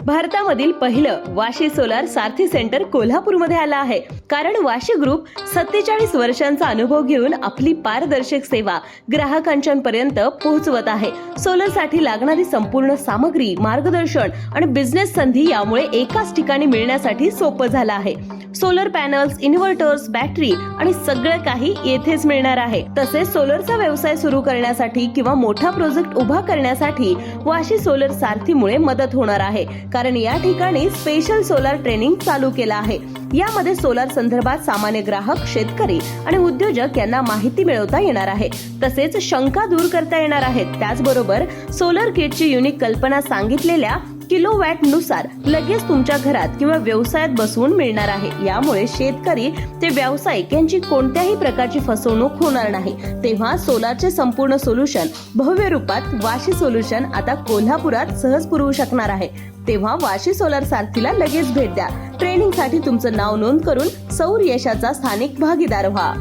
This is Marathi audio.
भारतामधील पहिलं वाशी सोलार सारथी सेंटर कोल्हापूरमध्ये आलं आहे. कारण वाशी ग्रुप 47 वर्षांचा अनुभव घेऊन आपली पारदर्शक सेवा ग्राहकांपर्यंत पोहोचवत आहे. सोलरसाठी लागणारी संपूर्ण सामग्री, मार्गदर्शन आणि बिझनेस संधी यामुळे एकाच ठिकाणी मिळण्यासाठी सोपं झालं आहे. सोलर पॅनल्स, इन्व्हर्टर्स, बॅटरी आणि सगळं काही येथेच मिळणार आहे. तसेच सोलरचा व्यवसाय सुरू करण्यासाठी किंवा मोठा प्रोजेक्ट उभा करण्यासाठी वाशी सोलर सारथीमुळे मदत होणार आहे. कारण या ठिकाणी स्पेशल सोलार ट्रेनिंग चालू केलं आहे. यामध्ये सोलार संदर्भात सामान्य ग्राहक, शेतकरी आणि उद्योजक यांना माहिती मिळवता येणार आहे. तसेच शंका दूर करता येणार आहेत. त्याचबरोबर सोलर किटची युनिक कल्पना सांगितलेल्या किलोवॅट नुसार लगेच तुमच्या घरात किंवा व्यवसायात बसवून मिळणार आहे. यामुळे शेतकरी ते व्यावसायिक यांची कोणत्याही प्रकारची फसवणूक होणार नाही. तेव्हा सोलारचे संपूर्ण सोल्युशन भव्य रूपात वाशी सोल्युशन आता कोल्हापुरात सहज पुरवू शकणार आहे. तेव्हा वाशी सोलार सारथीला लगेच भेट द्या. ट्रेनिंगसाठी तुमचं नाव नोंद करून सौर यशाचा स्थानिक भागीदार व्हा.